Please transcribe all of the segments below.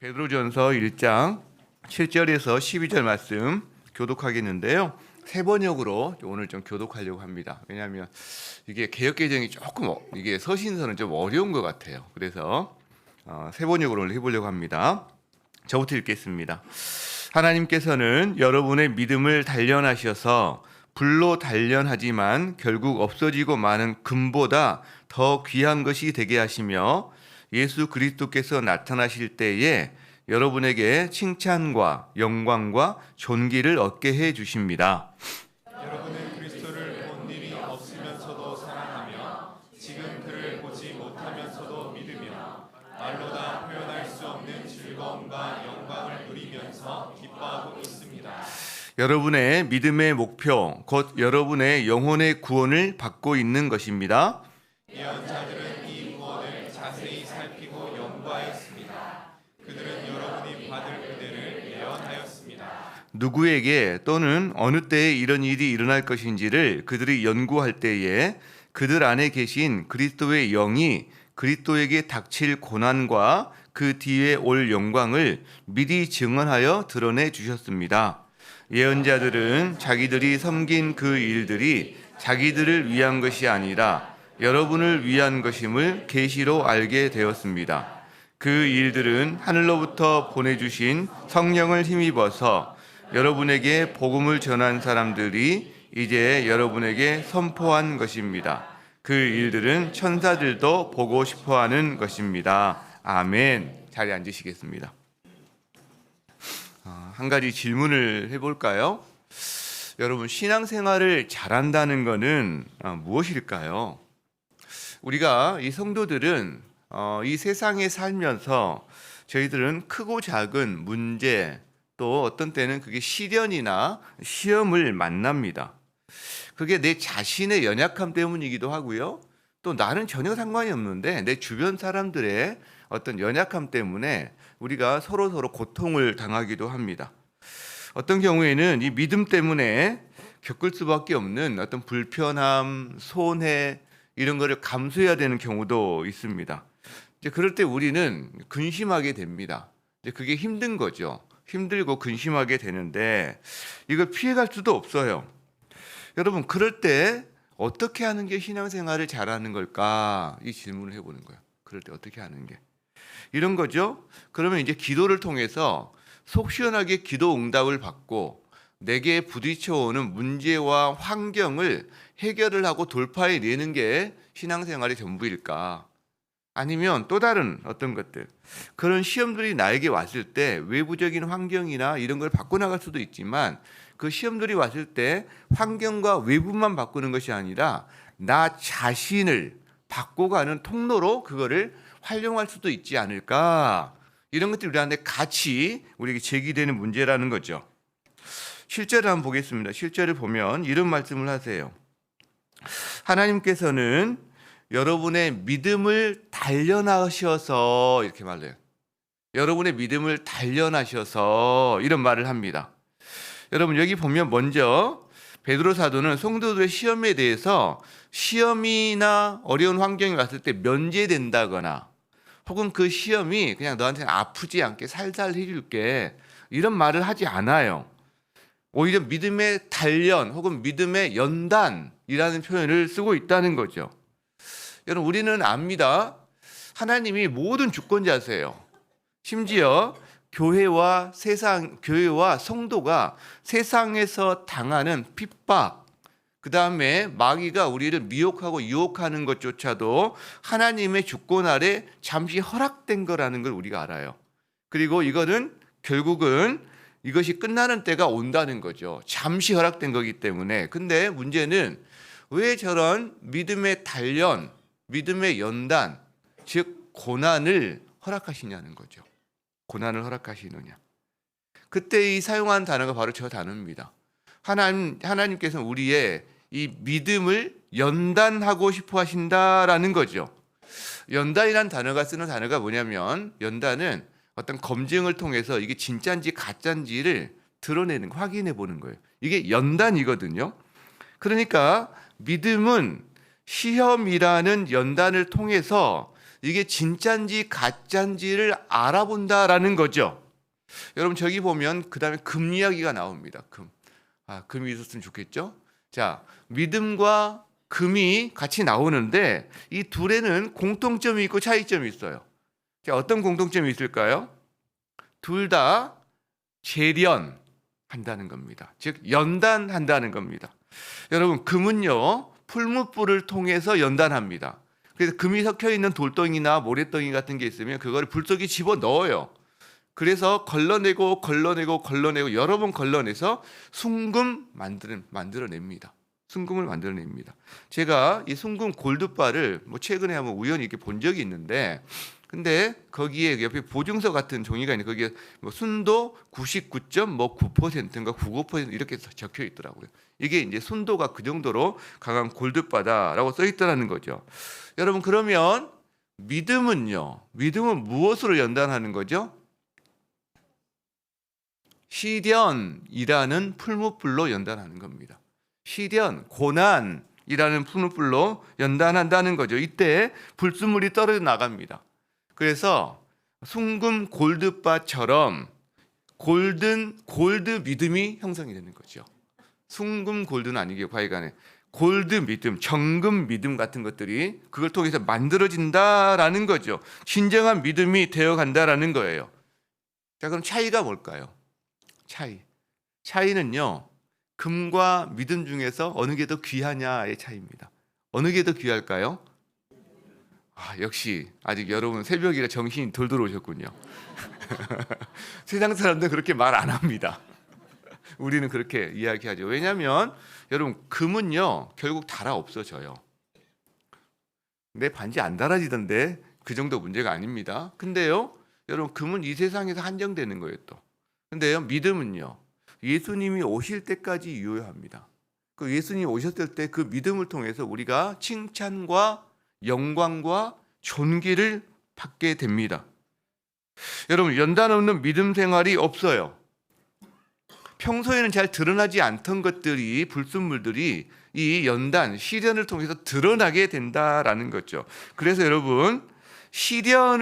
베드로전서 1장 7절에서 12절 말씀 교독하겠는데요. 세 번역으로 오늘 좀 교독하려고 합니다. 왜냐하면 이게 개역개정이 조금 이게 서신서는 좀 어려운 것 같아요. 그래서 세 번역으로 오늘 해보려고 합니다. 저부터 읽겠습니다. 하나님께서는 여러분의 믿음을 단련하셔서 불로 단련하지만 결국 없어지고 마는 금보다 더 귀한 것이 되게 하시며 예수 그리스도께서 나타나실 때에 여러분에게 칭찬과 영광과 존귀를 얻게 해 주십니다. 여러분은 그리스도를 본 일이 없으면서도 사랑하며 지금 그를 보지 못하면서도 믿으며 말로 다 표현할 수 없는 즐거움과 영광을 누리면서 기뻐하고 있습니다. 여러분의 믿음의 목표, 곧 여러분의 영혼의 구원을 받고 있는 것입니다. 예언자들은 이 구원을 자세히 살피고 연구하였습니다. 그들은 여러분이 받을 은혜를 예언하였습니다. 누구에게 또는 어느 때에 이런 일이 일어날 것인지를 그들이 연구할 때에 그들 안에 계신 그리스도의 영이 그리스도에게 닥칠 고난과 그 뒤에 올 영광을 미리 증언하여 드러내 주셨습니다. 예언자들은 자기들이 섬긴 그 일들이 자기들을 위한 것이 아니라 여러분을 위한 것임을 계시로 알게 되었습니다. 그 일들은 하늘로부터 보내주신 성령을 힘입어서 여러분에게 복음을 전한 사람들이 이제 여러분에게 선포한 것입니다. 그 일들은 천사들도 보고 싶어하는 것입니다. 아멘. 자리에 앉으시겠습니다. 한 가지 질문을 해볼까요? 여러분, 신앙생활을 잘한다는 것은 무엇일까요? 우리가 이 성도들은 이 세상에 살면서 저희들은 크고 작은 문제 또 어떤 때는 그게 시련이나 시험을 만납니다. 그게 내 자신의 연약함 때문이기도 하고요. 또 나는 전혀 상관이 없는데 내 주변 사람들의 어떤 연약함 때문에 우리가 서로 고통을 당하기도 합니다. 어떤 경우에는 이 믿음 때문에 겪을 수밖에 없는 어떤 불편함, 손해 이런 거를 감수해야 되는 경우도 있습니다. 이제 그럴 때 우리는 근심하게 됩니다. 이제 그게 힘든 거죠. 힘들고 근심하게 되는데 이걸 피해갈 수도 없어요. 여러분, 그럴 때 어떻게 하는 게 신앙생활을 잘하는 걸까? 이 질문을 해보는 거예요. 그럴 때 어떻게 하는 게? 이런 거죠. 그러면 이제 기도를 통해서 속 시원하게 기도 응답을 받고 내게 부딪혀오는 문제와 환경을 해결을 하고 돌파해 내는 게 신앙생활의 전부일까? 아니면 또 다른 어떤 것들, 그런 시험들이 나에게 왔을 때 외부적인 환경이나 이런 걸 바꿔나갈 수도 있지만 그 시험들이 왔을 때 환경과 외부만 바꾸는 것이 아니라 나 자신을 바꿔가는 통로로 그거를 활용할 수도 있지 않을까? 이런 것들이 우리한테 같이 우리에게 제기되는 문제라는 거죠. 실제를 한번 보겠습니다. 실제를 보면 이런 말씀을 하세요. 하나님께서는 여러분의 믿음을 단련하셔서 이렇게 말해요. 여러분의 믿음을 단련하셔서 이런 말을 합니다. 여러분, 여기 보면 먼저 베드로 사도는 성도들의 시험에 대해서 시험이나 어려운 환경이 왔을 때 면제된다거나 혹은 그 시험이 그냥 너한테는 아프지 않게 살살 해줄게 이런 말을 하지 않아요. 오히려 믿음의 단련 혹은 믿음의 연단이라는 표현을 쓰고 있다는 거죠. 여러분, 우리는 압니다. 하나님이 모든 주권자세요. 심지어 교회와 성도가 세상에서 당하는 핍박, 그 다음에 마귀가 우리를 미혹하고 유혹하는 것조차도 하나님의 주권 아래 잠시 허락된 거라는 걸 우리가 알아요. 그리고 이거는 결국은 이것이 끝나는 때가 온다는 거죠. 잠시 허락된 거기 때문에. 근데 문제는 왜 저런 믿음의 단련, 믿음의 연단, 즉 고난을 허락하시냐는 거죠. 고난을 허락하시느냐. 그때 이 사용한 단어가 바로 저 단어입니다. 하나님께서는 우리의 이 믿음을 연단하고 싶어 하신다라는 거죠. 연단이라는 단어가 쓰는 단어가 뭐냐면 연단은 어떤 검증을 통해서 이게 진짜인지 가짜인지를 드러내는, 확인해 보는 거예요. 이게 연단이거든요. 그러니까 믿음은 시험이라는 연단을 통해서 이게 진짜인지 가짜인지를 알아본다라는 거죠. 여러분 저기 보면 그 다음에 금 이야기가 나옵니다. 금이 있었으면 좋겠죠. 자, 믿음과 금이 같이 나오는데 이 둘에는 공통점이 있고 차이점이 있어요. 자, 어떤 공통점이 있을까요? 둘 다 재련한다는 겁니다. 즉 연단한다는 겁니다. 여러분 금은요 풀무불을 통해서 연단합니다. 그래서 금이 섞여 있는 돌덩이나 모래덩이 같은 게 있으면 그거를 불 속에 집어 넣어요. 그래서 걸러내고 여러 번 걸러내서 순금 만들어냅니다. 순금을 만들어냅니다. 제가 이 순금 골드바를 최근에 한번 우연히 이렇게 본 적이 있는데, 근데 거기에 옆에 보증서 같은 종이가 있는데 거기에 순도 99.9%인가 99% 이렇게 적혀 있더라고요. 이게 이제 순도가 그 정도로 강한 골드바다라고 써 있더라는 거죠. 여러분 그러면 믿음은요? 믿음은 무엇으로 연단하는 거죠? 시련이라는 풀무불로 연단하는 겁니다. 시련, 고난이라는 풀무불로 연단한다는 거죠. 이때 불순물이 떨어져 나갑니다. 그래서 순금 골드바처럼 골드 믿음이 형성이 되는 거죠. 순금 골드는 아니게 과거간에 골드 믿음, 정금 믿음 같은 것들이 그걸 통해서 만들어진다라는 거죠. 진정한 믿음이 되어간다라는 거예요. 자, 그럼 차이가 뭘까요? 차이는요, 금과 믿음 중에서 어느 게 더 귀하냐의 차이입니다. 어느 게 더 귀할까요? 역시 아직 여러분 새벽이라 정신이 덜 들어오셨군요. 세상 사람들은 그렇게 말 안 합니다. 우리는 그렇게 이야기하죠. 왜냐하면 여러분 금은요 결국 달아 없어져요. 내 반지 안 달아지던데 그 정도 문제가 아닙니다. 근데요 여러분 금은 이 세상에서 한정되는 거예요 또. 근데요 믿음은요 예수님이 오실 때까지 유효합니다. 그 예수님이 오셨을 때 그 믿음을 통해서 우리가 칭찬과 영광과 존귀를 받게 됩니다. 여러분 연단 없는 믿음 생활이 없어요. 평소에는 잘 드러나지 않던 것들이 불순물들이 이 연단, 시련을 통해서 드러나게 된다라는 거죠. 그래서 여러분 시련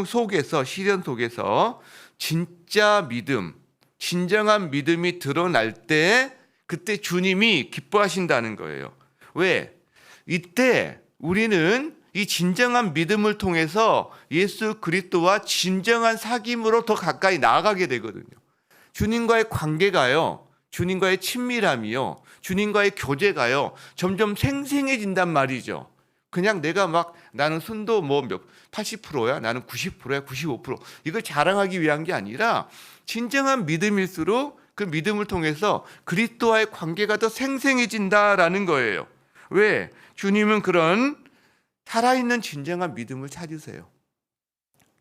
속에서 진짜 믿음, 진정한 믿음이 드러날 때 그때 주님이 기뻐하신다는 거예요. 왜? 이때 우리는 이 진정한 믿음을 통해서 예수 그리스도와 진정한 사귐으로 더 가까이 나아가게 되거든요. 주님과의 관계가요, 주님과의 친밀함이요, 주님과의 교제가요 점점 생생해진단 말이죠. 그냥 내가 나는 순도 80%야, 나는 90%야, 95% 이걸 자랑하기 위한 게 아니라 진정한 믿음일수록 그 믿음을 통해서 그리스도와의 관계가 더 생생해진다라는 거예요. 왜? 주님은 그런 살아있는 진정한 믿음을 찾으세요.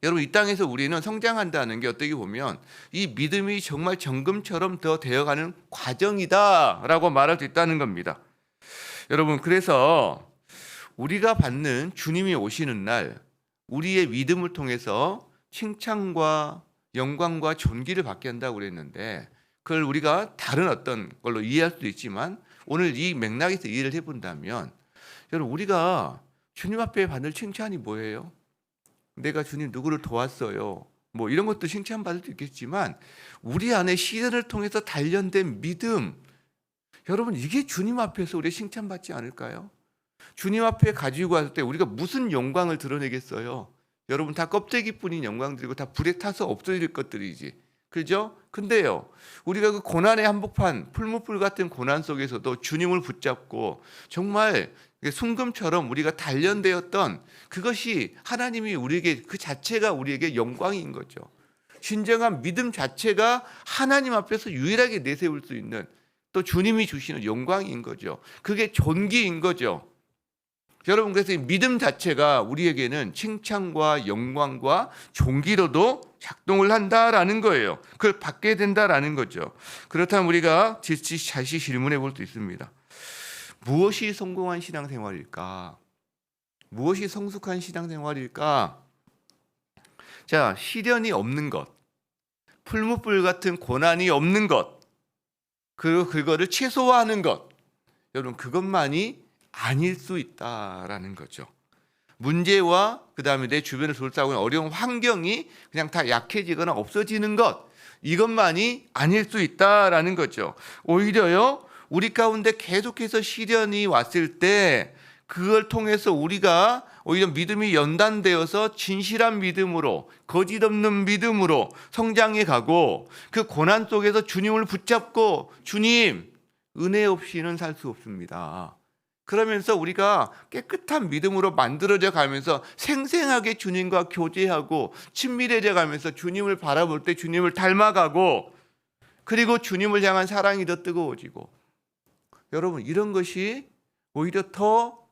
여러분 이 땅에서 우리는 성장한다는 게 어떻게 보면 이 믿음이 정말 정금처럼 더 되어가는 과정이다라고 말할 수 있다는 겁니다. 여러분 그래서 우리가 받는 주님이 오시는 날 우리의 믿음을 통해서 칭찬과 영광과 존귀를 받게 한다고 그랬는데 그걸 우리가 다른 어떤 걸로 이해할 수도 있지만 오늘 이 맥락에서 이해를 해본다면 여러분 우리가 주님 앞에 받을 칭찬이 뭐예요? 내가 주님 누구를 도왔어요. 이런 것도 칭찬받을 수 있겠지만 우리 안에 시련을 통해서 단련된 믿음, 여러분 이게 주님 앞에서 우리 칭찬받지 않을까요? 주님 앞에 가지고 왔을 때 우리가 무슨 영광을 드러내겠어요? 여러분 다 껍데기뿐인 영광들이고 다 불에 타서 없어질 것들이지. 그죠? 근데요 우리가 그 고난의 한복판 풀무불 같은 고난 속에서도 주님을 붙잡고 정말 순금처럼 우리가 단련되었던 그것이 하나님이 우리에게 그 자체가 우리에게 영광인 거죠. 진정한 믿음 자체가 하나님 앞에서 유일하게 내세울 수 있는 또 주님이 주시는 영광인 거죠. 그게 존귀인 거죠. 여러분 그래서 이 믿음 자체가 우리에게는 칭찬과 영광과 존귀로도 작동을 한다라는 거예요. 그걸 받게 된다라는 거죠. 그렇다면 우리가 다시 질문해 볼 수 있습니다. 무엇이 성공한 신앙생활일까? 무엇이 성숙한 신앙생활일까? 자, 시련이 없는 것, 풀무불 같은 고난이 없는 것, 그리고 그거를 최소화하는 것, 여러분 그것만이 아닐 수 있다라는 거죠. 문제와 그다음에 내 주변을 둘러싸고 있는 어려운 환경이 그냥 다 약해지거나 없어지는 것, 이것만이 아닐 수 있다라는 거죠. 오히려요, 우리 가운데 계속해서 시련이 왔을 때 그걸 통해서 우리가 오히려 믿음이 연단되어서 진실한 믿음으로, 거짓 없는 믿음으로 성장해 가고, 그 고난 속에서 주님을 붙잡고, 주님, 은혜 없이는 살 수 없습니다. 그러면서 우리가 깨끗한 믿음으로 만들어져 가면서 생생하게 주님과 교제하고 친밀해져 가면서 주님을 바라볼 때 주님을 닮아가고, 그리고 주님을 향한 사랑이 더 뜨거워지고, 여러분, 이런 것이 오히려 더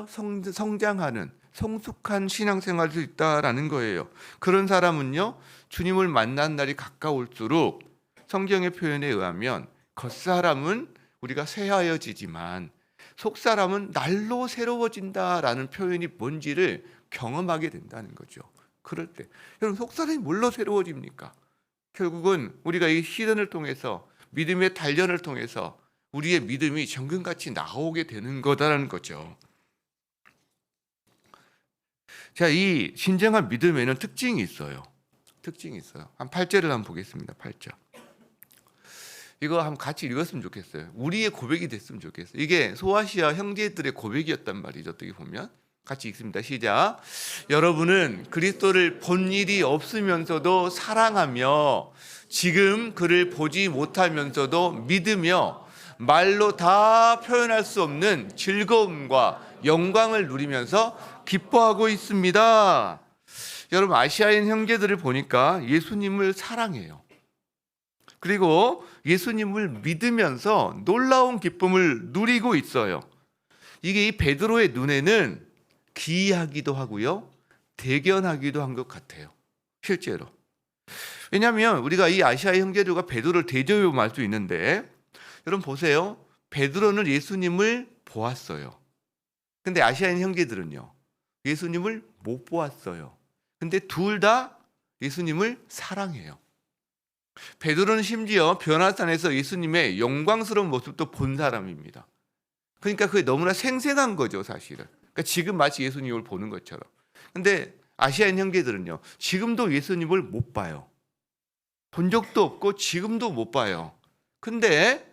성장하는 성숙한 신앙생활일 수 있다라는 거예요. 그런 사람은요, 주님을 만난 날이 가까울수록 성경의 표현에 의하면 겉사람은 우리가 쇠하여지지만 속사람은 날로 새로워진다라는 표현이 뭔지를 경험하게 된다는 거죠. 그럴 때 여러분, 속사람이 뭘로 새로워집니까? 결국은 우리가 이 시련을 통해서, 믿음의 단련을 통해서 우리의 믿음이 정금같이 나오게 되는 거다라는 거죠. 자, 이 진정한 믿음에는 특징이 있어요. 한 8절을 한번 보겠습니다. 8절. 이거 한번 같이 읽었으면 좋겠어요. 우리의 고백이 됐으면 좋겠어요. 이게 소아시아 형제들의 고백이었단 말이죠. 어떻게 보면 같이 읽습니다. 시작. 여러분은 그리스도를 본 일이 없으면서도 사랑하며 지금 그를 보지 못하면서도 믿으며 말로 다 표현할 수 없는 즐거움과 영광을 누리면서 기뻐하고 있습니다. 여러분, 아시아인 형제들을 보니까 예수님을 사랑해요. 그리고 예수님을 믿으면서 놀라운 기쁨을 누리고 있어요. 이게 이 베드로의 눈에는 기이하기도 하고요, 대견하기도 한 것 같아요. 실제로. 왜냐하면 우리가 이 아시아의 형제들과 베드로를 대조해보면 알 수 있는데, 여러분 보세요. 베드로는 예수님을 보았어요. 근데 아시아인 형제들은요, 예수님을 못 보았어요. 근데 둘 다 예수님을 사랑해요. 베드로는 심지어 변화산에서 예수님의 영광스러운 모습도 본 사람입니다. 그러니까 그게 너무나 생생한 거죠, 사실은. 그러니까 지금 마치 예수님을 보는 것처럼. 근데 아시아인 형제들은요, 지금도 예수님을 못 봐요. 본 적도 없고 지금도 못 봐요. 근데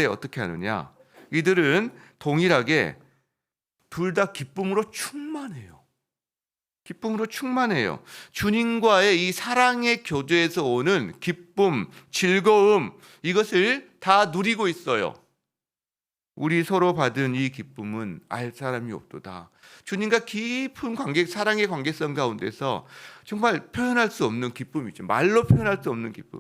어떻게 하느냐? 이들은 동일하게 둘 다 기쁨으로 충만해요. 주님과의 이 사랑의 교제에서 오는 기쁨, 즐거움, 이것을 다 누리고 있어요. 우리 서로 받은 이 기쁨은 알 사람이 없도다. 주님과 깊은 관계, 사랑의 관계성 가운데서 정말 표현할 수 없는 기쁨이죠. 말로 표현할 수 없는 기쁨.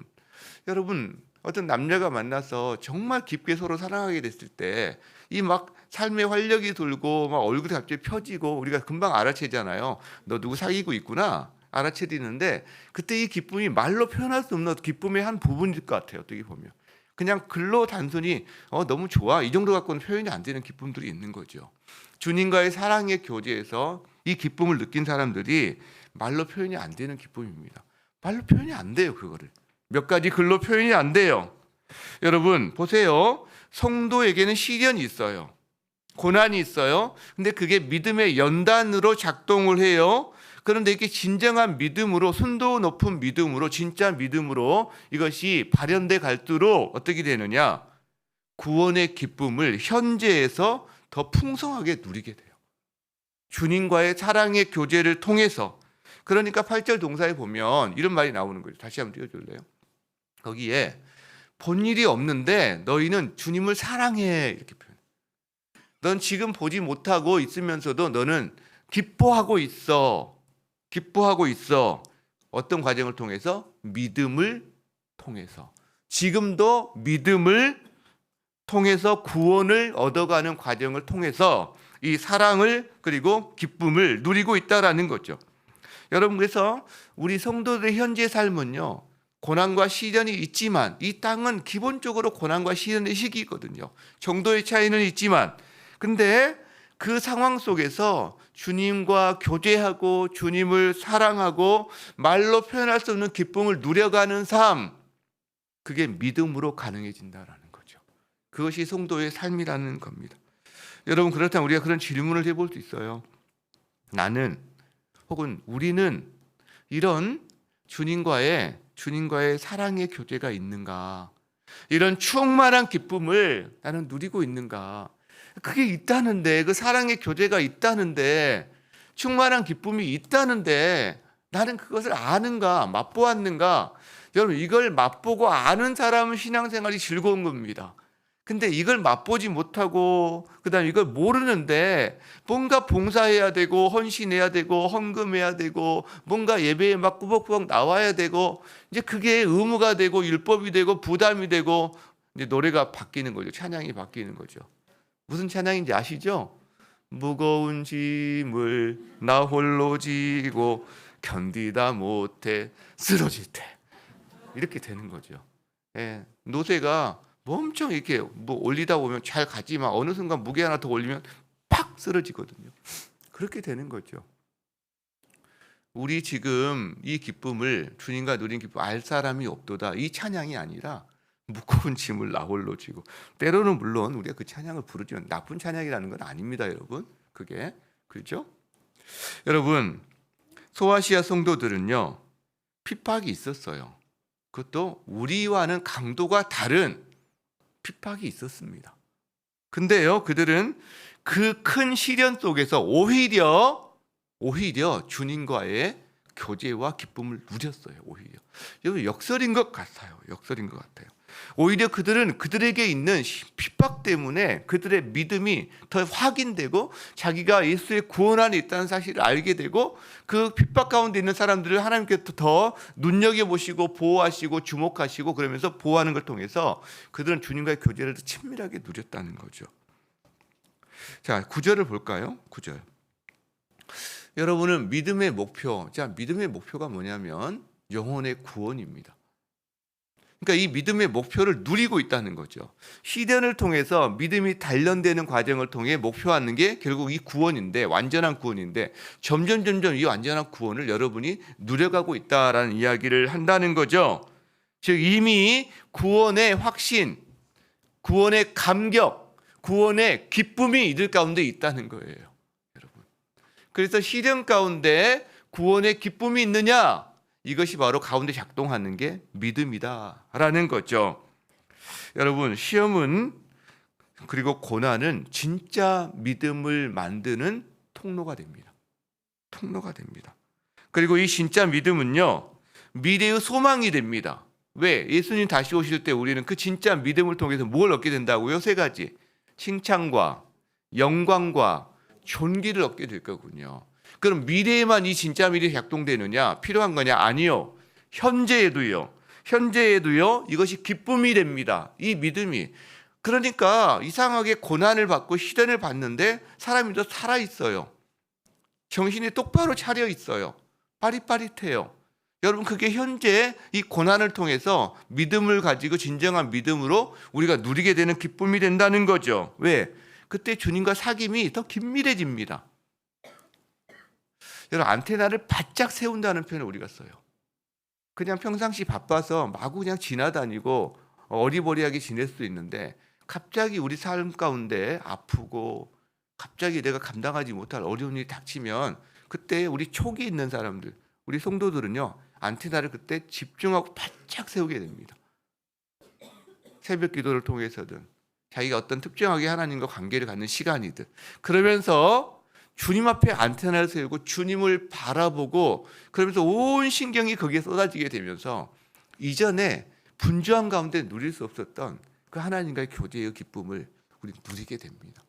여러분, 어떤 남녀가 만나서 정말 깊게 서로 사랑하게 됐을 때 이 막 삶의 활력이 돌고 막 얼굴이 갑자기 펴지고 우리가 금방 알아채잖아요. 너 누구 사귀고 있구나, 알아채리는데, 그때 이 기쁨이 말로 표현할 수 없는 기쁨의 한 부분일 것 같아요. 어떻게 보면 그냥 글로 단순히 너무 좋아, 이 정도 갖고는 표현이 안 되는 기쁨들이 있는 거죠. 주님과의 사랑의 교제에서 이 기쁨을 느낀 사람들이 말로 표현이 안 되는 기쁨입니다. 말로 표현이 안 돼요. 그거를 몇 가지 글로 표현이 안 돼요. 여러분 보세요. 성도에게는 시련이 있어요. 고난이 있어요. 근데 그게 믿음의 연단으로 작동을 해요. 그런데 이게 진정한 믿음으로, 순도 높은 믿음으로, 진짜 믿음으로 이것이 발현돼 갈수록 어떻게 되느냐? 구원의 기쁨을 현재에서 더 풍성하게 누리게 돼요. 주님과의 사랑의 교제를 통해서. 그러니까 8절 동사에 보면 이런 말이 나오는 거예요. 다시 한번 띄워줄래요? 거기에 본 일이 없는데 너희는 주님을 사랑해, 이렇게 표현해요. 넌 지금 보지 못하고 있으면서도 너는 기뻐하고 있어. 어떤 과정을 통해서? 믿음을 통해서. 지금도 믿음을 통해서 구원을 얻어가는 과정을 통해서 이 사랑을, 그리고 기쁨을 누리고 있다라는 거죠. 여러분, 그래서 우리 성도들의 현재 삶은요, 고난과 시련이 있지만, 이 땅은 기본적으로 고난과 시련의 시기거든요. 정도의 차이는 있지만, 근데 그 상황 속에서 주님과 교제하고 주님을 사랑하고 말로 표현할 수 없는 기쁨을 누려가는 삶, 그게 믿음으로 가능해진다라는 거죠. 그것이 성도의 삶이라는 겁니다. 여러분, 그렇다면 우리가 그런 질문을 해볼 수 있어요. 나는 혹은 우리는 이런 주님과의 사랑의 교제가 있는가? 이런 충만한 기쁨을 나는 누리고 있는가? 그게 있다는데, 그 사랑의 교제가 있다는데, 충만한 기쁨이 있다는데 나는 그것을 아는가, 맛보았는가? 여러분, 이걸 맛보고 아는 사람은 신앙생활이 즐거운 겁니다. 근데 이걸 맛보지 못하고 그다음에 이걸 모르는데 뭔가 봉사해야 되고 헌신해야 되고 헌금해야 되고 뭔가 예배에 막 꾸벅꾸벅 나와야 되고 이제 그게 의무가 되고 율법이 되고 부담이 되고 이제 노래가 바뀌는 거죠. 찬양이 바뀌는 거죠. 무슨 찬양인지 아시죠? 무거운 짐을 나 홀로 지고 견디다 못해 쓰러질 때 이렇게 되는 거죠. 예, 노새가 엄청 이렇게 뭐 올리다 보면 잘 가지만 어느 순간 무게 하나 더 올리면 팍 쓰러지거든요. 그렇게 되는 거죠. 우리 지금 이 기쁨을 주님과 누린 기쁨 알 사람이 없도다. 이 찬양이 아니라 무거운 짐을 나 홀로 지고 때로는 물론 우리가 그 찬양을 부르지만 나쁜 찬양이라는 건 아닙니다, 여러분. 그게 그렇죠? 여러분 소아시아 성도들은요 핍박이 있었어요. 그것도 우리와는 강도가 다른 핍박이 있었습니다. 근데요, 그들은 그 큰 시련 속에서 오히려 주님과의 교제와 기쁨을 누렸어요. 오히려 여러분 역설인 것 같아요. 역설인 것 같아요. 오히려 그들은 그들에게 있는 핍박 때문에 그들의 믿음이 더 확인되고 자기가 예수의 구원 안에 있다는 사실을 알게 되고 그 핍박 가운데 있는 사람들을 하나님께서 더 눈여겨보시고 보호하시고 주목하시고 그러면서 보호하는 걸 통해서 그들은 주님과의 교제를 더 친밀하게 누렸다는 거죠. 자, 9절을 볼까요? 9절. 여러분은 믿음의 목표, 믿음의 목표가 뭐냐면 영혼의 구원입니다. 그러니까 이 믿음의 목표를 누리고 있다는 거죠. 시련을 통해서 믿음이 단련되는 과정을 통해 목표하는 게 결국 이 구원인데, 완전한 구원인데 점점 이 완전한 구원을 여러분이 누려가고 있다라는 이야기를 한다는 거죠. 즉 이미 구원의 확신, 구원의 감격, 구원의 기쁨이 이들 가운데 있다는 거예요, 여러분. 그래서 시련 가운데 구원의 기쁨이 있느냐? 이것이 바로 가운데 작동하는 게 믿음이다라는 거죠. 여러분 시험은 그리고 고난은 진짜 믿음을 만드는 통로가 됩니다. 통로가 됩니다. 그리고 이 진짜 믿음은요 미래의 소망이 됩니다. 왜? 예수님 다시 오실 때 우리는 그 진짜 믿음을 통해서 뭘 얻게 된다고요? 세 가지. 칭찬과 영광과 존귀를 얻게 될 거군요. 그럼 미래에만 이 진짜 믿음이 작동되느냐? 필요한 거냐? 아니요. 현재에도요. 이것이 기쁨이 됩니다. 이 믿음이. 그러니까 이상하게 고난을 받고 시련을 받는데 사람이 더 살아있어요. 정신이 똑바로 차려 있어요. 빠릿빠릿해요. 여러분 그게 현재 이 고난을 통해서 믿음을 가지고 진정한 믿음으로 우리가 누리게 되는 기쁨이 된다는 거죠. 왜? 그때 주님과 사귐이 더 긴밀해집니다. 여러분 안테나를 바짝 세운다는 표현을 우리가 써요. 그냥 평상시 바빠서 마구 그냥 지나다니고 어리버리하게 지낼 수 있는데 갑자기 우리 삶 가운데 아프고 갑자기 내가 감당하지 못할 어려운 일이 닥치면 그때 우리 촉이 있는 사람들, 우리 성도들은요 안테나를 그때 집중하고 바짝 세우게 됩니다. 새벽 기도를 통해서든 자기가 어떤 특정하게 하나님과 관계를 갖는 시간이든 그러면서 주님 앞에 안테나를 세우고 주님을 바라보고 그러면서 온 신경이 거기에 쏟아지게 되면서 이전에 분주한 가운데 누릴 수 없었던 그 하나님과의 교제의 기쁨을 우리 누리게 됩니다.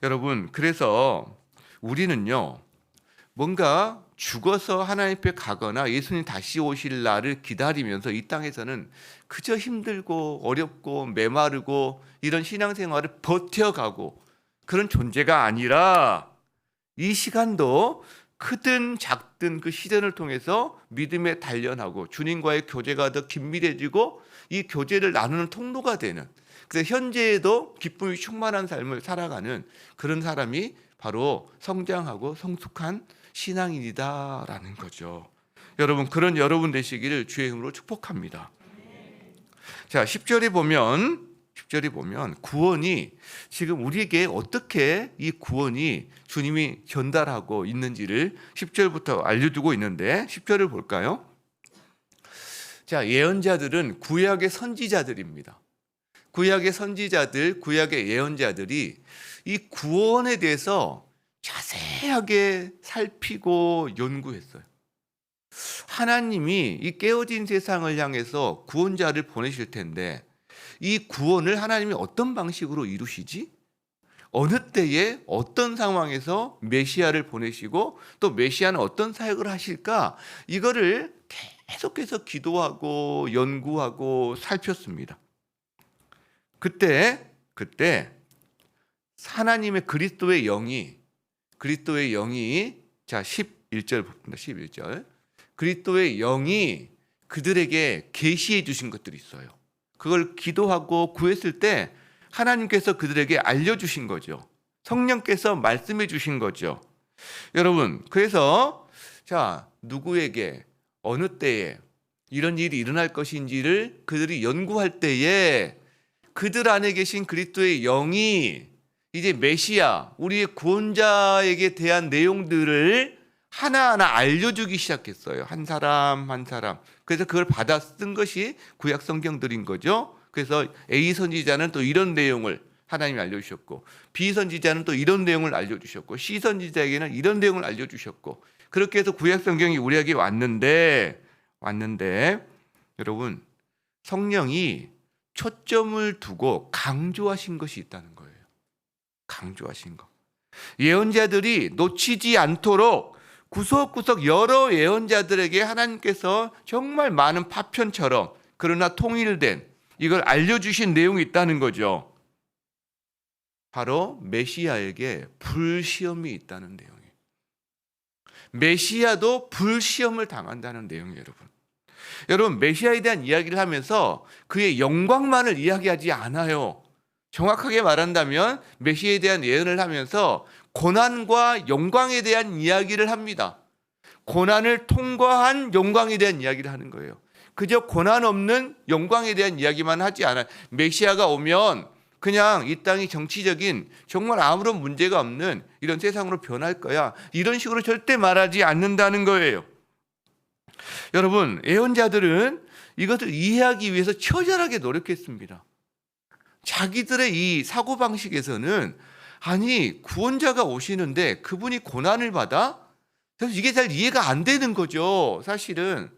여러분 그래서 우리는요 뭔가 죽어서 하나님 앞에 가거나 예수님 다시 오실 날을 기다리면서 이 땅에서는 그저 힘들고 어렵고 메마르고 이런 신앙생활을 버텨가고 그런 존재가 아니라 이 시간도 크든 작든 그 시련을 통해서 믿음에 단련하고 주님과의 교제가 더 긴밀해지고 이 교제를 나누는 통로가 되는 그래서 현재에도 기쁨이 충만한 삶을 살아가는 그런 사람이 바로 성장하고 성숙한 신앙인이다라는 거죠. 여러분 그런 여러분 되시기를 주의 이름으로 축복합니다. 자 10절에 보면 10절에 보면 구원이 지금 우리에게 어떻게 이 구원이 주님이 전달하고 있는지를 10절부터 알려주고 있는데 10절을 볼까요? 자, 예언자들은 구약의 선지자들입니다. 구약의 선지자들, 구약의 예언자들이 이 구원에 대해서 자세하게 살피고 연구했어요. 하나님이 이 깨어진 세상을 향해서 구원자를 보내실 텐데 이 구원을 하나님이 어떤 방식으로 이루시지? 어느 때에 어떤 상황에서 메시아를 보내시고 또 메시아는 어떤 사역을 하실까? 이거를 계속해서 기도하고 연구하고 살폈습니다. 그때 하나님의 그리스도의 영이 자 11절 봅니다. 11절. 그리스도의 영이 그들에게 계시해 주신 것들이 있어요. 그걸 기도하고 구했을 때 하나님께서 그들에게 알려주신 거죠. 성령께서 말씀해 주신 거죠. 여러분, 그래서 자, 누구에게 어느 때에 이런 일이 일어날 것인지를 그들이 연구할 때에 그들 안에 계신 그리스도의 영이 이제 메시아, 우리의 구원자에게 대한 내용들을 하나하나 알려주기 시작했어요. 한 사람 한 사람. 그래서 그걸 받아 쓴 것이 구약 성경들인 거죠. 그래서 A 선지자는 또 이런 내용을 하나님이 알려주셨고 B 선지자는 또 이런 내용을 알려주셨고 C 선지자에게는 이런 내용을 알려주셨고 그렇게 해서 구약 성경이 우리에게 왔는데 여러분, 성령이 초점을 두고 강조하신 것이 있다는 거예요. 강조하신 거. 예언자들이 놓치지 않도록 구석구석 여러 예언자들에게 하나님께서 정말 많은 파편처럼 그러나 통일된 이걸 알려주신 내용이 있다는 거죠. 바로 메시아에게 불시험이 있다는 내용이에요. 메시아도 불시험을 당한다는 내용이에요, 여러분. 여러분, 메시아에 대한 이야기를 하면서 그의 영광만을 이야기하지 않아요. 정확하게 말한다면 메시아에 대한 예언을 하면서 고난과 영광에 대한 이야기를 합니다. 고난을 통과한 영광에 대한 이야기를 하는 거예요. 그저 고난 없는 영광에 대한 이야기만 하지 않아요. 메시아가 오면 그냥 이 땅이 정치적인 정말 아무런 문제가 없는 이런 세상으로 변할 거야. 이런 식으로 절대 말하지 않는다는 거예요. 여러분, 예언자들은 이것을 이해하기 위해서 처절하게 노력했습니다. 자기들의 이 사고방식에서는 아니 구원자가 오시는데 그분이 고난을 받아? 그래서 이게 잘 이해가 안 되는 거죠, 사실은.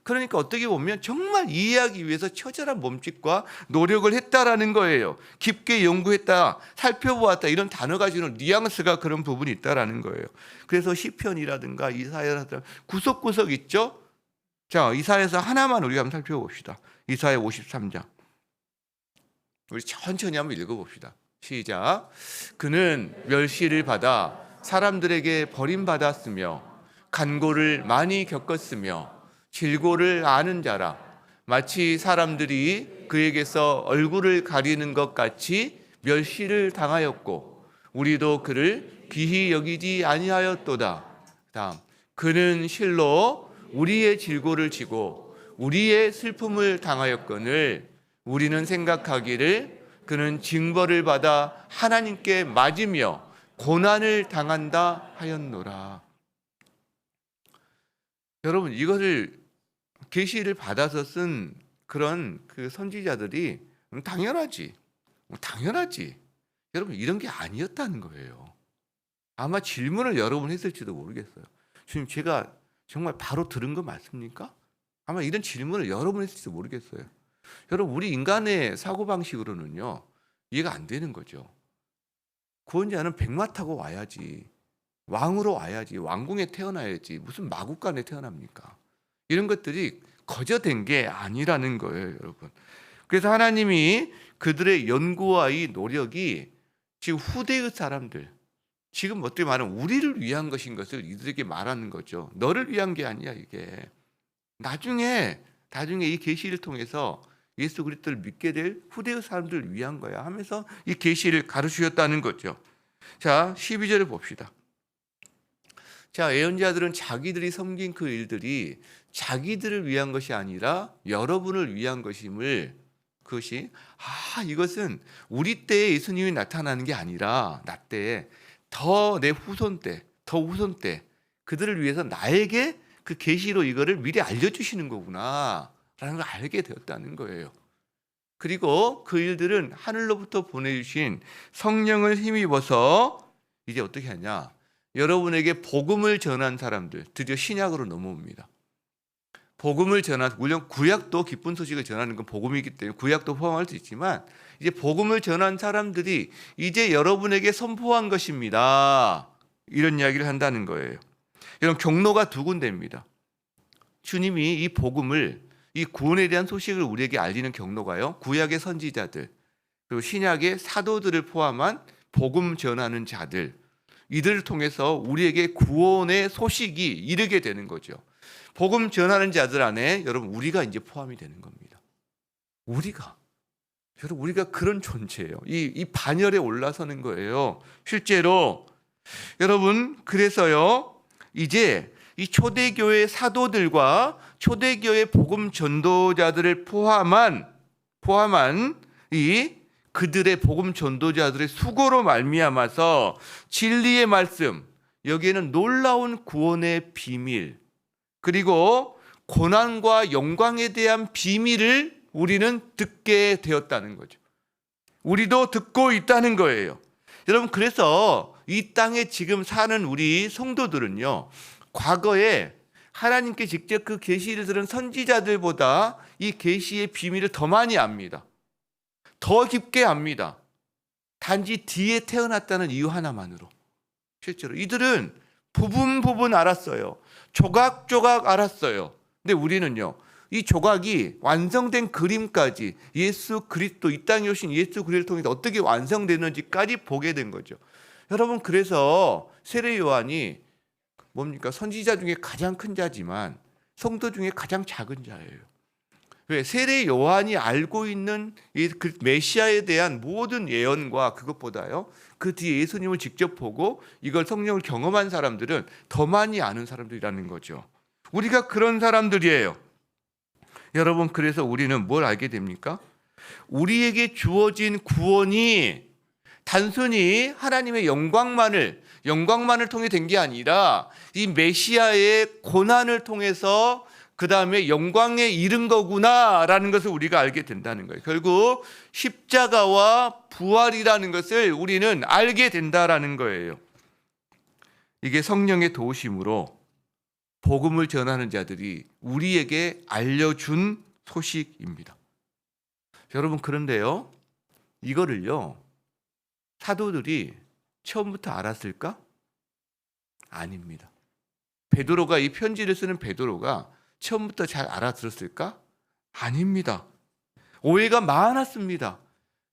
그러니까 어떻게 보면 정말 이해하기 위해서 처절한 몸짓과 노력을 했다라는 거예요. 깊게 연구했다, 살펴보았다, 이런 단어가 주는 뉘앙스가 그런 부분이 있다라는 거예요. 그래서 시편이라든가 이사야라든가 구석구석 있죠. 자, 이사야에서 하나만 우리가 한번 살펴봅시다. 이사야 53장. 우리 천천히 한번 읽어봅시다. 시작. 그는 멸시를 받아 사람들에게 버림받았으며 간고를 많이 겪었으며 질고를 아는 자라. 마치 사람들이 그에게서 얼굴을 가리는 것 같이 멸시를 당하였고 우리도 그를 귀히 여기지 아니하였도다. 다음. 그는 실로 우리의 질고를 지고 우리의 슬픔을 당하였거늘 우리는 생각하기를 그는 징벌을 받아 하나님께 맞으며 고난을 당한다 하였노라. 여러분, 이것을 계시를 받아서 쓴 그런 그 선지자들이 당연하지. 여러분, 이런 게 아니었다는 거예요. 아마 질문을 여러 번 했을지도 모르겠어요. 주님, 제가 정말 바로 들은 거 맞습니까? 아마 이런 질문을 여러 번 했을지도 모르겠어요. 여러분, 우리 인간의 사고방식으로는요, 이해가 안 되는 거죠. 구원자는 백마 타고 와야지. 왕으로 와야지. 왕궁에 태어나야지. 무슨 마국간에 태어납니까? 이런 것들이 거저된 게 아니라는 거예요, 여러분. 그래서 하나님이 그들의 연구와 이 노력이 지금 후대의 사람들, 지금 어떻게 말하면 우리를 위한 것인 것을 이들에게 말하는 거죠. 너를 위한 게 아니야, 이게. 나중에 이 계시를 통해서 예수 그리스도를 믿게 될 후대의 사람들을 위한 거야 하면서 이 계시를 가르치셨다는 거죠. 자, 12절을 봅시다. 자, 예언자들은 자기들이 섬긴 그 일들이 자기들을 위한 것이 아니라 여러분을 위한 것임을 그것이 이것은 우리 때에 예수님이 나타나는 게 아니라 나 때에 더 내 후손 때, 더 후손 때 그들을 위해서 나에게 그 계시로 이거를 미리 알려주시는 거구나라는 걸 알게 되었다는 거예요. 그리고 그 일들은 하늘로부터 보내주신 성령을 힘입어서 이제 어떻게 하냐? 여러분에게 복음을 전한 사람들, 드디어 신약으로 넘어옵니다. 복음을 전한, 물론 구약도 기쁜 소식을 전하는 건 복음이기 때문에 구약도 포함할 수 있지만 이제 복음을 전한 사람들이 이제 여러분에게 선포한 것입니다. 이런 이야기를 한다는 거예요. 여러분, 경로가 두 군데입니다. 주님이 이 복음을, 이 구원에 대한 소식을 우리에게 알리는 경로가요, 구약의 선지자들 그리고 신약의 사도들을 포함한 복음 전하는 자들, 이들을 통해서 우리에게 구원의 소식이 이르게 되는 거죠. 복음 전하는 자들 안에 여러분 우리가 이제 포함이 되는 겁니다. 우리가 그런 존재예요. 이 반열에 올라서는 거예요. 실제로 여러분, 그래서요 이제 이 초대교회 사도들과 초대교회 복음 전도자들을 포함한 이 그들의 복음 전도자들의 수고로 말미암아서 진리의 말씀, 여기에는 놀라운 구원의 비밀, 그리고 고난과 영광에 대한 비밀을 우리는 듣게 되었다는 거죠. 우리도 듣고 있다는 거예요. 여러분, 그래서 이 땅에 지금 사는 우리 성도들은요, 과거에 하나님께 직접 그 계시를 들은 선지자들보다 이 계시의 비밀을 더 많이 압니다. 더 깊게 압니다. 단지 뒤에 태어났다는 이유 하나만으로. 실제로 이들은 부분 알았어요. 조각조각 알았어요. 근데 우리는요, 이 조각이 완성된 그림까지 예수 그리스도, 이 땅에 오신 예수 그리스도를 통해서 어떻게 완성되는지까지 보게 된 거죠. 여러분, 그래서 세례 요한이 뭡니까? 선지자 중에 가장 큰 자지만 성도 중에 가장 작은 자예요. 왜? 세례 요한이 알고 있는 그 메시아에 대한 모든 예언과 그것보다요, 그 뒤에 예수님을 직접 보고 이걸 성령을 경험한 사람들은 더 많이 아는 사람들이라는 거죠. 우리가 그런 사람들이에요. 여러분, 그래서 우리는 뭘 알게 됩니까? 우리에게 주어진 구원이 단순히 하나님의 영광만을 통해 된 게 아니라 이 메시아의 고난을 통해서 그 다음에 영광에 이른 거구나라는 것을 우리가 알게 된다는 거예요. 결국 십자가와 부활이라는 것을 우리는 알게 된다라는 거예요. 이게 성령의 도우심으로 복음을 전하는 자들이 우리에게 알려준 소식입니다. 여러분, 그런데요, 이거를요, 사도들이 처음부터 알았을까? 아닙니다. 베드로가, 이 편지를 쓰는 베드로가 처음부터 잘 알아들었을까? 아닙니다. 오해가 많았습니다.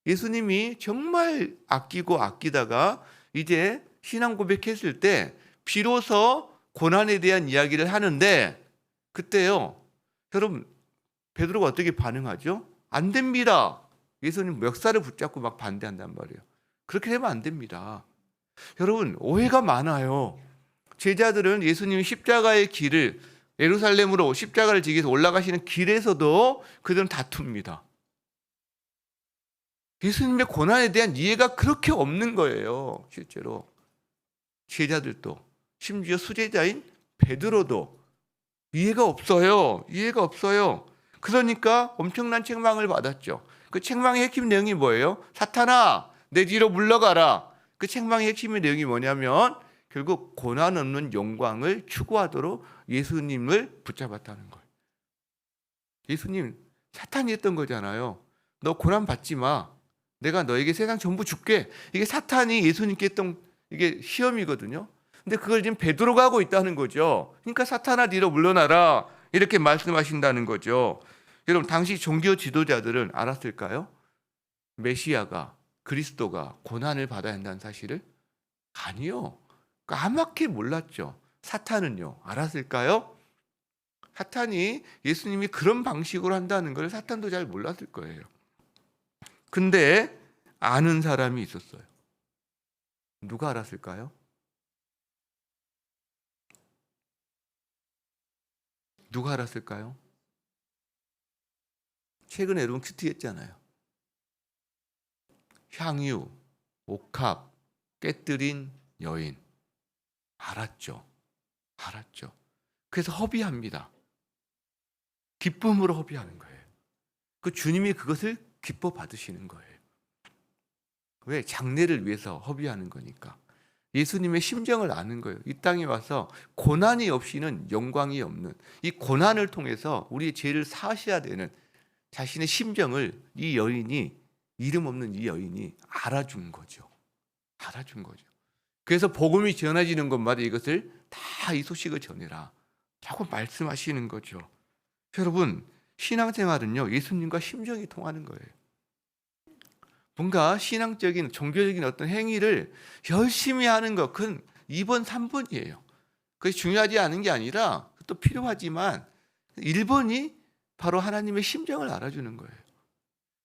예수님이 정말 아끼다가 이제 신앙 고백했을 때 비로소 고난에 대한 이야기를 하는데, 그때요, 여러분, 베드로가 어떻게 반응하죠? 안 됩니다. 예수님 멱살을 붙잡고 막 반대한단 말이에요. 그렇게 되면 안 됩니다. 여러분, 오해가 많아요. 제자들은 예수님이 십자가의 길을, 예루살렘으로 십자가를 지기 위해서 올라가시는 길에서도 그들은 다툽니다. 예수님의 고난에 대한 이해가 그렇게 없는 거예요. 실제로 제자들도, 심지어 수제자인 베드로도 이해가 없어요. 그러니까 엄청난 책망을 받았죠. 그 책망의 핵심 내용이 뭐예요? 사탄아, 내 뒤로 물러가라. 그 책망의 핵심의 내용이 뭐냐면 결국 고난 없는 영광을 추구하도록 예수님을 붙잡았다는 거예요. 예수님, 사탄이 했던 거잖아요. 너 고난 받지 마. 내가 너에게 세상 전부 줄게. 이게 사탄이 예수님께 했던 이게 시험이거든요. 근데 그걸 지금 베드로가 하고 있다는 거죠. 그러니까 사탄아, 뒤로 물러나라. 이렇게 말씀하신다는 거죠. 여러분, 당시 종교 지도자들은 알았을까요? 메시아가, 그리스도가 고난을 받아야 한다는 사실을? 아니요. 까맣게 몰랐죠. 사탄은요, 알았을까요? 사탄이 예수님이 그런 방식으로 한다는 걸 사탄도 잘 몰랐을 거예요. 근데 아는 사람이 있었어요. 누가 알았을까요? 누가 알았을까요? 최근에 여러분 큐티 했잖아요. 향유, 옥합, 깨뜨린 여인. 알았죠. 그래서 허비합니다. 기쁨으로 허비하는 거예요. 그 주님이 그것을 기뻐 받으시는 거예요. 왜? 장래를 위해서 허비하는 거니까. 예수님의 심정을 아는 거예요. 이 땅에 와서 고난이 없이는 영광이 없는, 이 고난을 통해서 우리의 죄를 사하셔야 되는 자신의 심정을 이 여인이, 이름 없는 이 여인이 알아준 거죠. 그래서 복음이 전해지는 곳마다 이것을 다 이 소식을 전해라 라고 말씀하시는 거죠. 여러분, 신앙생활은요, 예수님과 심정이 통하는 거예요. 뭔가 신앙적인, 종교적인 어떤 행위를 열심히 하는 것, 그건 2번, 3번이에요. 그게 중요하지 않은 게 아니라 또 필요하지만 1번이 바로 하나님의 심정을 알아주는 거예요.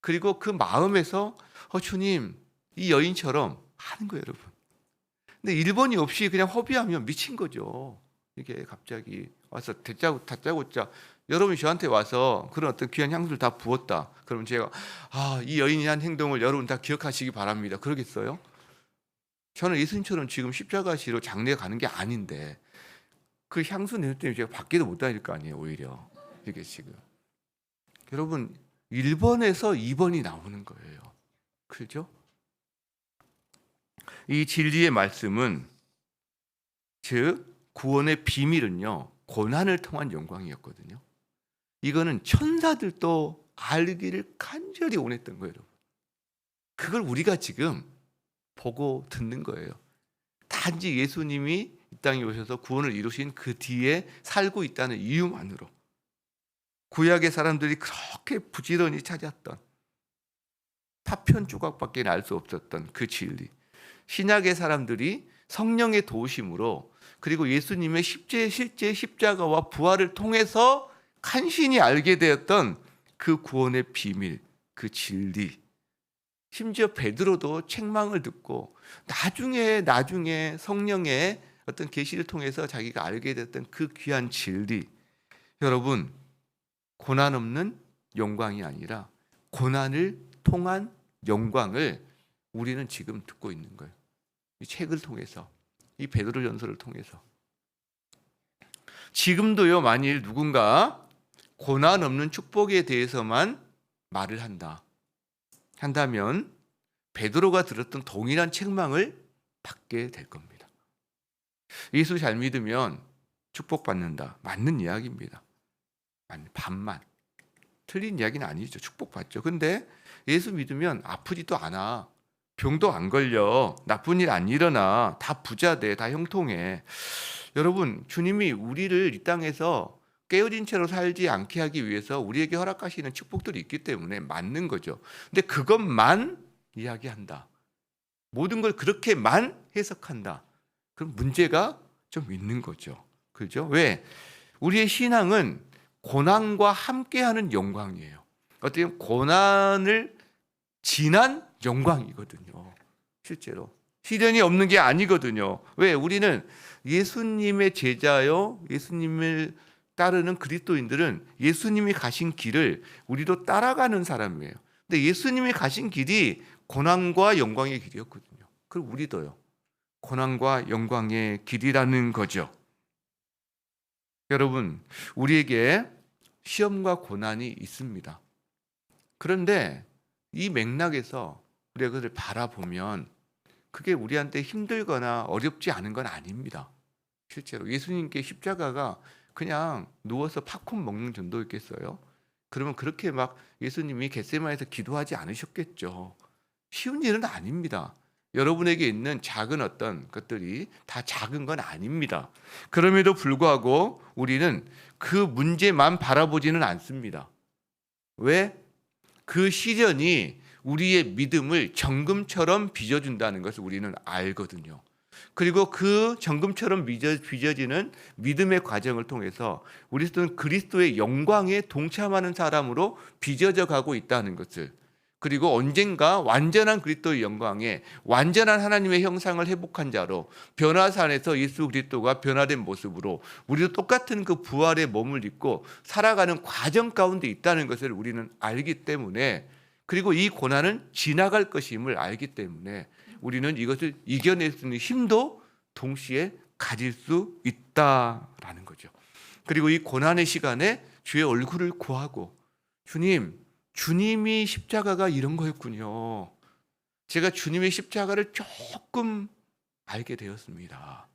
그리고 그 마음에서 주님, 이 여인처럼 하는 거예요, 여러분. 근데 1번이 없이 그냥 허비하면 미친 거죠. 이게 갑자기 와서 다짜고짜 여러분이 저한테 와서 그런 어떤 귀한 향수를 다 부었다. 그러면 제가 이 여인이 한 행동을 여러분 다 기억하시기 바랍니다. 그러겠어요? 저는 예수님처럼 지금 십자가시로 장례에 가는 게 아닌데 그 향수 내는 때문에 제가 밖에도 못 다닐 거 아니에요. 오히려 이게 지금 여러분 1번에서 2번이 나오는 거예요. 그렇죠? 이 진리의 말씀은 즉 구원의 비밀은요, 고난을 통한 영광이었거든요. 이거는 천사들도 알기를 간절히 원했던 거예요, 여러분. 그걸 우리가 지금 보고 듣는 거예요. 단지 예수님이 이 땅에 오셔서 구원을 이루신 그 뒤에 살고 있다는 이유만으로 구약의 사람들이 그렇게 부지런히 찾았던 파편 조각밖에 알 수 없었던 그 진리, 신약의 사람들이 성령의 도우심으로 그리고 예수님의 실제 십자가와 부활을 통해서 간신히 알게 되었던 그 구원의 비밀, 그 진리. 심지어 베드로도 책망을 듣고 나중에 성령의 어떤 계시를 통해서 자기가 알게 됐던 그 귀한 진리. 여러분, 고난 없는 영광이 아니라 고난을 통한 영광을 우리는 지금 듣고 있는 거예요. 이 책을 통해서, 이 베드로전서를 통해서. 지금도요, 만일 누군가 고난 없는 축복에 대해서만 말을 한다면 베드로가 들었던 동일한 책망을 받게 될 겁니다. 예수 잘 믿으면 축복받는다. 맞는 이야기입니다. 반만. 틀린 이야기는 아니죠. 축복받죠. 근데 예수 믿으면 아프지도 않아. 병도 안 걸려. 나쁜 일 안 일어나. 다 부자 돼. 다 형통해. 여러분, 주님이 우리를 이 땅에서 깨어진 채로 살지 않게 하기 위해서 우리에게 허락하시는 축복들이 있기 때문에 맞는 거죠. 근데 그것만 이야기한다. 모든 걸 그렇게만 해석한다. 그럼 문제가 좀 있는 거죠. 그죠? 왜? 우리의 신앙은 고난과 함께하는 영광이에요. 어떻게 보면 고난을 지난 영광이거든요. 실제로. 시련이 없는 게 아니거든요. 왜? 우리는 예수님의 제자요, 예수님을 따르는 그리스도인들은 예수님이 가신 길을 우리도 따라가는 사람이에요. 근데 예수님이 가신 길이 고난과 영광의 길이었거든요. 그리고 우리도요. 고난과 영광의 길이라는 거죠. 여러분, 우리에게 시험과 고난이 있습니다. 그런데 이 맥락에서 우리가 그것을 바라보면 그게 우리한테 힘들거나 어렵지 않은 건 아닙니다. 실제로 예수님께 십자가가 그냥 누워서 팝콘 먹는 정도였겠어요? 그러면 그렇게 막 예수님이 겟세마네에서 기도하지 않으셨겠죠. 쉬운 일은 아닙니다. 여러분에게 있는 작은 어떤 것들이 다 작은 건 아닙니다. 그럼에도 불구하고 우리는 그 문제만 바라보지는 않습니다. 왜? 그 시련이 우리의 믿음을 정금처럼 빚어준다는 것을 우리는 알거든요. 그리고 그 정금처럼 빚어지는 믿음의 과정을 통해서 우리는 그리스도의 영광에 동참하는 사람으로 빚어져 가고 있다는 것을, 그리고 언젠가 완전한 그리스도의 영광에 완전한 하나님의 형상을 회복한 자로 변화산에서 예수 그리스도가 변화된 모습으로 우리도 똑같은 그 부활의 몸을 입고 살아가는 과정 가운데 있다는 것을 우리는 알기 때문에 그리고 이 고난은 지나갈 것임을 알기 때문에 우리는 이것을 이겨낼 수 있는 힘도 동시에 가질 수 있다라는 거죠. 그리고 이 고난의 시간에 주의 얼굴을 구하고, 주님이 십자가가 이런 거였군요. 제가 주님의 십자가를 조금 알게 되었습니다.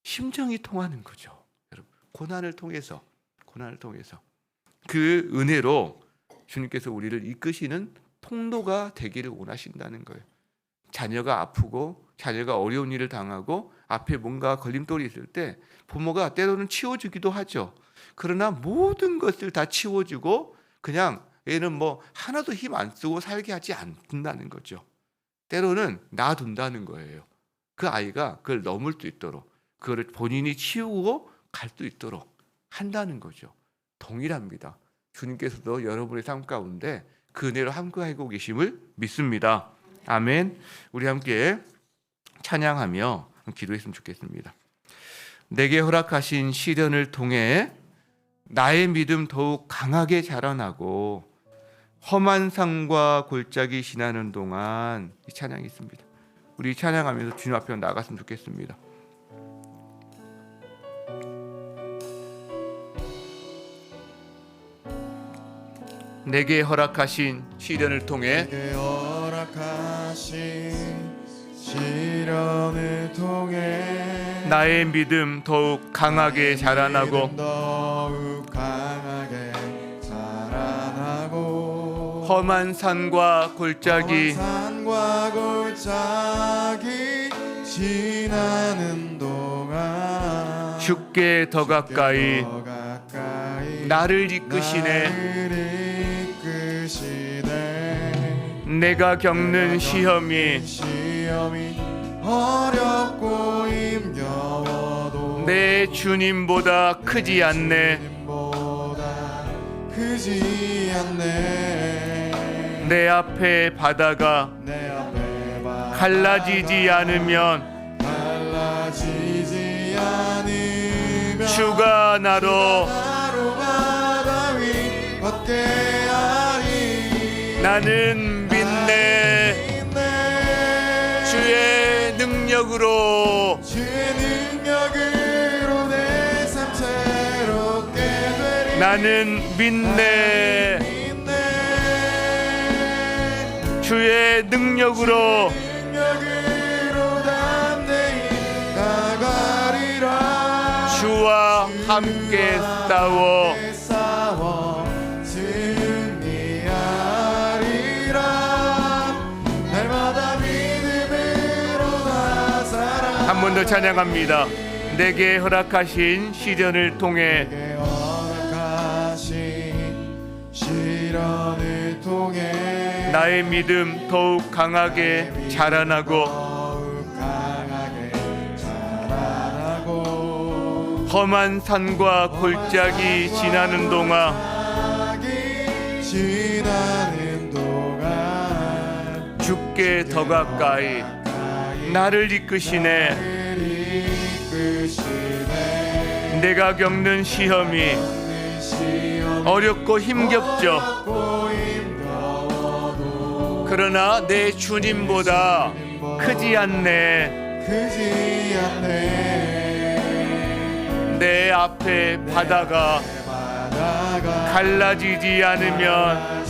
심정이 통하는 거죠. 여러분, 고난을 통해서 그 은혜로 주님께서 우리를 이끄시는 통로가 되기를 원하신다는 거예요. 자녀가 아프고 자녀가 어려운 일을 당하고 앞에 뭔가 걸림돌이 있을 때 부모가 때로는 치워주기도 하죠. 그러나 모든 것을 다 치워주고 그냥 얘는 뭐 하나도 힘 안 쓰고 살게 하지 않는다는 거죠. 때로는 놔둔다는 거예요. 그 아이가 그걸 넘을 수 있도록, 그거를 본인이 치우고 갈 수 있도록 한다는 거죠. 동일합니다. 주님께서도 여러분의 삶 가운데 그 은혜로 함께하고 계심을 믿습니다. 아멘. 우리 함께 찬양하며 기도했으면 좋겠습니다. 내게 허락하신 시련을 통해 나의 믿음 더욱 강하게 자라나고 험한 상과 골짜기 지나는 동안, 이 찬양이 있습니다. 우리 찬양하면서 주님 앞에 나갔으면 좋겠습니다. 내게 허락하신 시련을 통해 내게 허락하신 시련을 통해 나의 믿음 더욱 강하게 자라나고 더욱 강하게 자라나고 험한 산과 골짜기 지나는 동안 주께 더 가까이 나를 이끄시네. 내가 겪는 시험이 어렵고 힘겨워도 내 주님보다 크지 않네. 내 앞에 바다가 갈라지지 않으면 주가 나로 바다 위 걷게 하리. 나는 믿네. 주의 능력으로 내 삶 새롭게 되리. 나는 믿네. 주의 능력으로 담대히 나가리라. 주와 함께 싸워 승리하리라. 날마다 믿음으로 나 살아. 한 번 더 찬양합니다. 내게 허락하신 시련을 통해 내게 허락하신 시련을 통해 나의 믿음 더욱 강하게 자라나고 더욱 강하게 자라나고 험한 산과 골짜기 지나는 동안 주께 더 가까이 나를 이끄시네. 내가 겪는 시험이 어렵고 힘겹죠. 그러나 내 주님보다 크지 않네. 내 앞에 바다가 갈라지지 않으면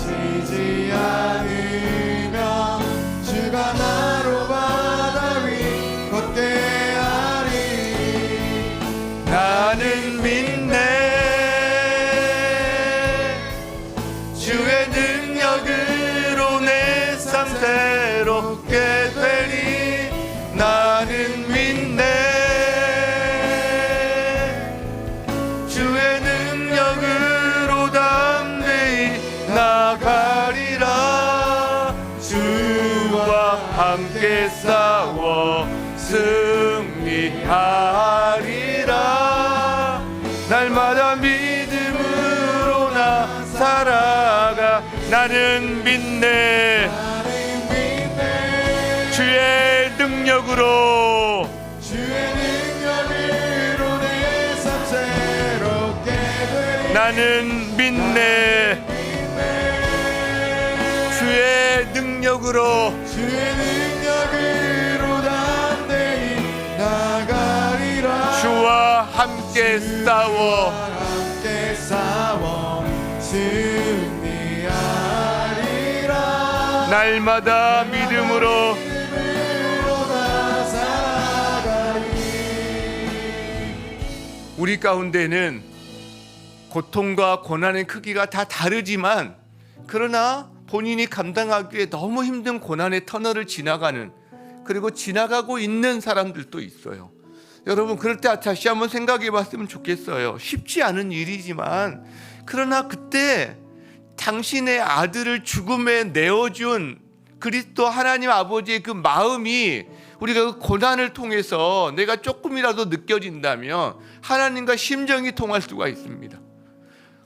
주가 나로 바다 위 걷게 하리. 나는 믿네. 주의 능력으로 내 삶 새롭게 되리. 나는 믿네. 주의 능력으로 담대히 나가리라. 주와 함께 싸워 승리하리라. 날마다 믿음으로 나 살아가. 나는 믿네. 주의 능력으로 내 삶 새롭게 되리. 나는 믿네. 주의 능력으로 주의 능력으로 담대히 나가리라. 주와 함께 싸워 함께 싸워 승리하리라. 날마다 믿음으로 믿음으로 살아가리. 우리 가운데는 고통과 고난의 크기가 다 다르지만 그러나 본인이 감당하기에 너무 힘든 고난의 터널을 지나가는 그리고 지나가고 있는 사람들도 있어요. 여러분 그럴 때 다시 한번 생각해 봤으면 좋겠어요. 쉽지 않은 일이지만 그러나 그때 당신의 아들을 죽음에 내어준 그리스도 하나님 아버지의 그 마음이 우리가 그 고난을 통해서 내가 조금이라도 느껴진다면 하나님과 심정이 통할 수가 있습니다.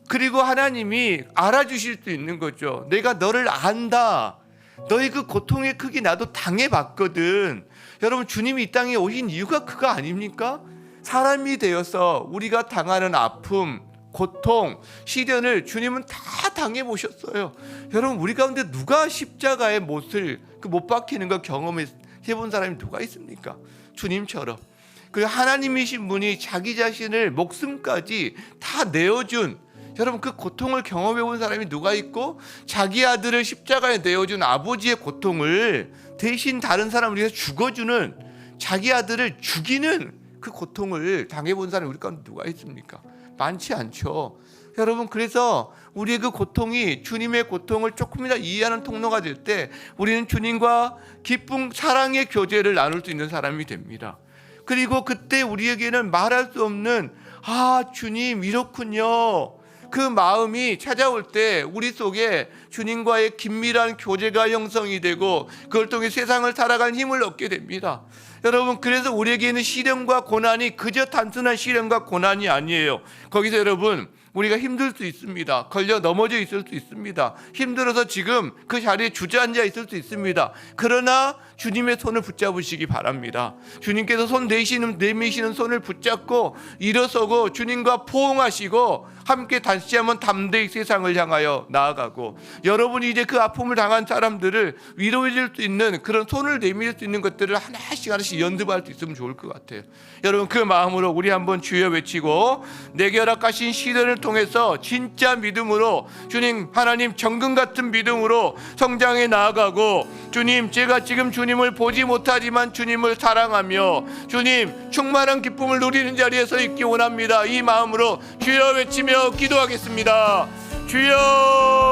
그리고 하나님이 알아주실 수 있는 거죠. 내가 너를 안다. 너의 그 고통의 크기 나도 당해봤거든. 여러분 주님이 이 땅에 오신 이유가 그거 아닙니까? 사람이 되어서 우리가 당하는 아픔, 고통, 시련을 주님은 다 당해보셨어요. 여러분 우리 가운데 누가 십자가의 못을 못 박히는 걸 경험해본 사람이 누가 있습니까? 주님처럼. 그 하나님이신 분이 자기 자신을 목숨까지 다 내어준 여러분 그 고통을 경험해 본 사람이 누가 있고 자기 아들을 십자가에 내어준 아버지의 고통을 대신 다른 사람을 위해서 죽어주는 자기 아들을 죽이는 그 고통을 당해본 사람이 우리 가운데 누가 있습니까? 많지 않죠. 여러분 그래서 우리의 그 고통이 주님의 고통을 조금이나 이해하는 통로가 될 때 우리는 주님과 기쁨 사랑의 교제를 나눌 수 있는 사람이 됩니다. 그리고 그때 우리에게는 말할 수 없는 주님 이렇군요 그 마음이 찾아올 때 우리 속에 주님과의 긴밀한 교제가 형성이 되고 그걸 통해 세상을 살아가는 힘을 얻게 됩니다. 여러분 그래서 우리에게는 시련과 고난이 그저 단순한 시련과 고난이 아니에요. 거기서 여러분 우리가 힘들 수 있습니다. 걸려 넘어져 있을 수 있습니다. 힘들어서 지금 그 자리에 주저앉아 있을 수 있습니다. 그러나 주님의 손을 붙잡으시기 바랍니다. 주님께서 손 내미시는 손을 붙잡고 일어서고 주님과 포옹하시고 함께 다시 한번 담대히 세상을 향하여 나아가고 여러분이 이제 그 아픔을 당한 사람들을 위로해 줄 수 있는 그런 손을 내밀 수 있는 것들을 하나씩 연습할 수 있으면 좋을 것 같아요. 여러분 그 마음으로 우리 한번 주여 외치고 내게 허락하신 시련을 통해서 진짜 믿음으로 주님 하나님 정금 같은 믿음으로 성장해 나아가고 주님 제가 지금 주님을 보지 못하지만 주님을 사랑하며 주님 충만한 기쁨을 누리는 자리에서 있기 원합니다. 이 마음으로 주여 외치며 기도하겠습니다. 주여